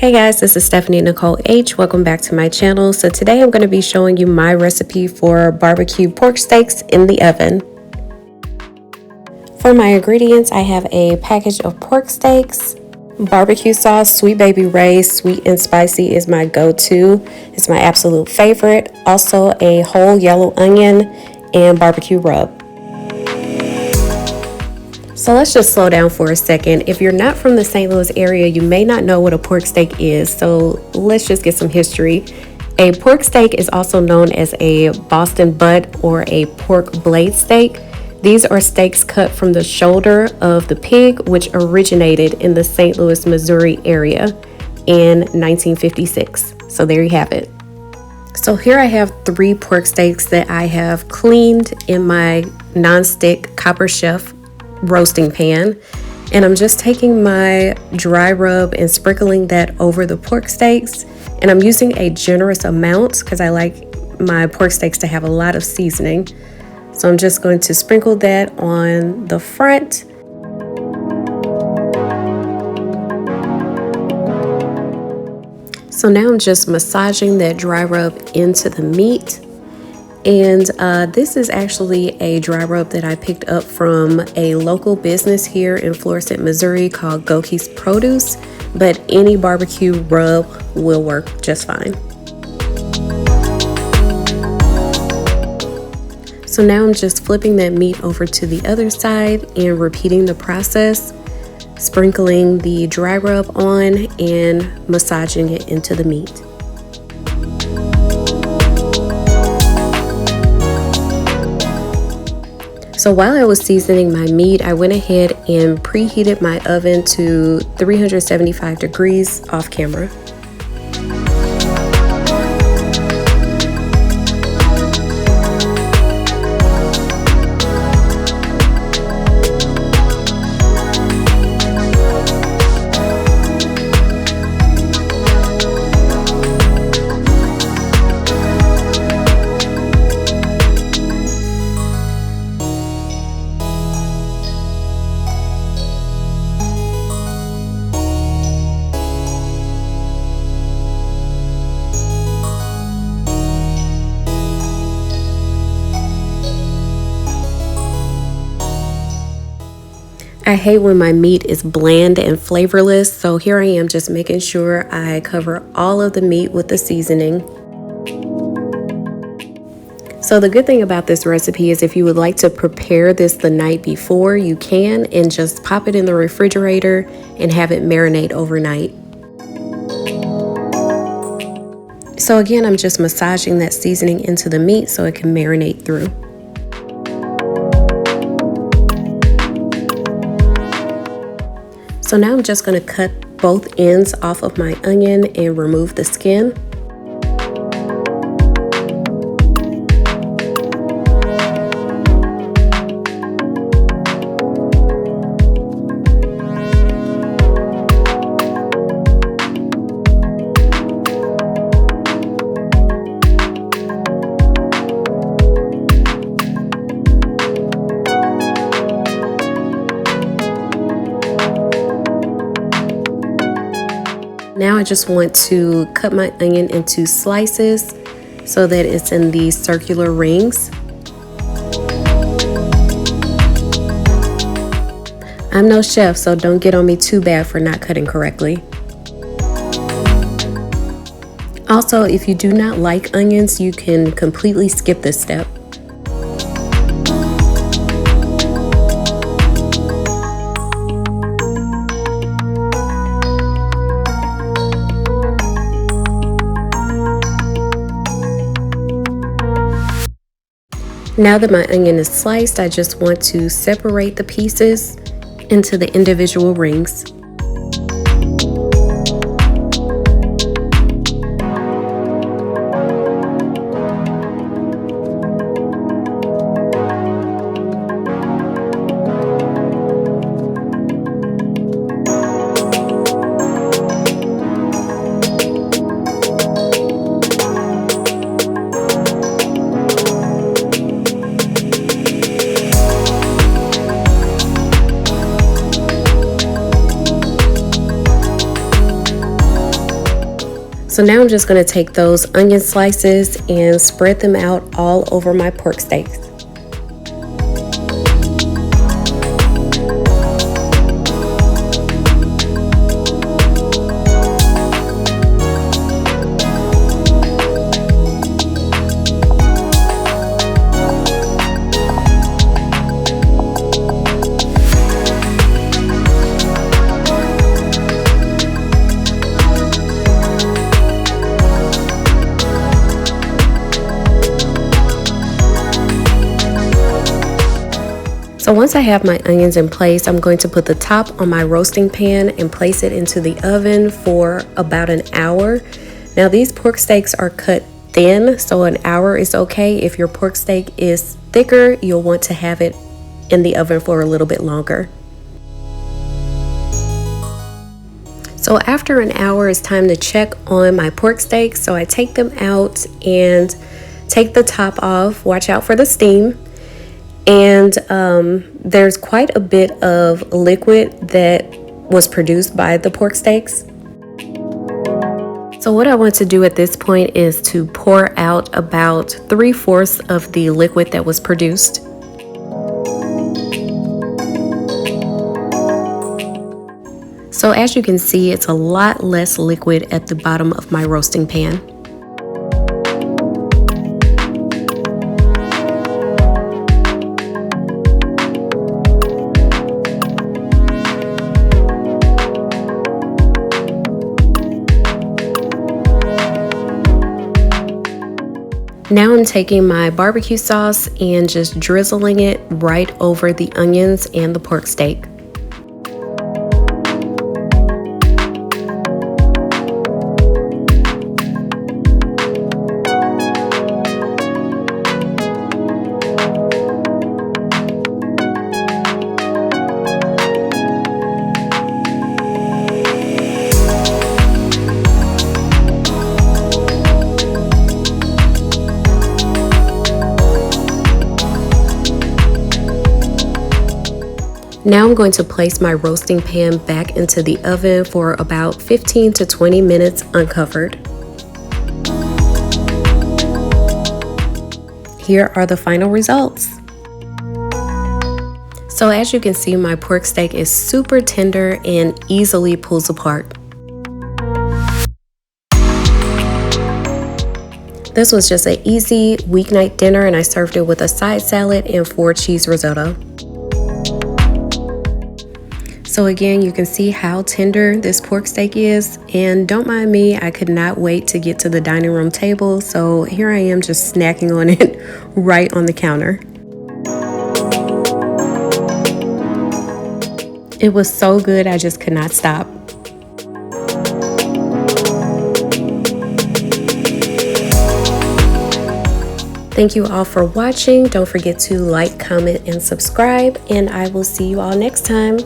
Hey guys, this is StephanieNicoleH. Welcome back to my channel. So today I'm going to be showing you my recipe for barbecue pork steaks in the oven. For my ingredients, I have a package of pork steaks, barbecue sauce, Sweet Baby Ray's sweet and spicy is my go-to. It's my absolute favorite. Also a whole yellow onion and barbecue rub. So let's just slow down for a second. If you're not from the St. Louis area, you may not know what a pork steak is. So let's just get some history. A pork steak is also known as a Boston butt or a pork blade steak. These are steaks cut from the shoulder of the pig, which originated in the St. Louis, Missouri area in 1956. So there you have it. So here I have 3 pork steaks that I have cleaned in my non-stick Copper Chef roasting pan, and I'm just taking my dry rub and sprinkling that over the pork steaks, and I'm using a generous amount because I like my pork steaks to have a lot of seasoning. So I'm just going to sprinkle that on the front. So now I'm just massaging that dry rub into the meat. And this is actually a dry rub that I picked up from a local business here in Florissant, Missouri called Goki's Produce, but any barbecue rub will work just fine. So now I'm just flipping that meat over to the other side and repeating the process, sprinkling the dry rub on and massaging it into the meat. So while I was seasoning my meat, I went ahead and preheated my oven to 375 degrees off camera. I hate when my meat is bland and flavorless, so here I am just making sure I cover all of the meat with the seasoning. So the good thing about this recipe is if you would like to prepare this the night before, you can, and just pop it in the refrigerator and have it marinate overnight. So again, I'm just massaging that seasoning into the meat so it can marinate through. So now I'm just going to cut both ends off of my onion and remove the skin. Now I just want to cut my onion into slices so that it's in these circular rings. I'm no chef, so don't get on me too bad for not cutting correctly. Also, if you do not like onions, you can completely skip this step. Now that my onion is sliced, I just want to separate the pieces into the individual rings. So now I'm just going to take those onion slices and spread them out all over my pork steaks. So once I have my onions in place, I'm going to put the top on my roasting pan and place it into the oven for about an hour. Now these pork steaks are cut thin, so an hour is okay. If your pork steak is thicker, you'll want to have it in the oven for a little bit longer. So after an hour, it's time to check on my pork steaks. So I take them out and take the top off. Watch out for the steam. And there's quite a bit of liquid that was produced by the pork steaks. So what I want to do at this point is to pour out about 3/4 of the liquid that was produced. So as you can see, it's a lot less liquid at the bottom of my roasting pan. Now I'm taking my barbecue sauce and just drizzling it right over the onions and the pork steak. Now I'm going to place my roasting pan back into the oven for about 15 to 20 minutes uncovered. Here are the final results. So as you can see, my pork steak is super tender and easily pulls apart. This was just an easy weeknight dinner, and I served it with a side salad and 4 cheese risotto. So again, you can see how tender this pork steak is, and don't mind me, I could not wait to get to the dining room table, so here I am just snacking on it right on the counter. It was so good, I just could not stop. Thank you all for watching. Don't forget to like, comment, and subscribe, and I will see you all next time.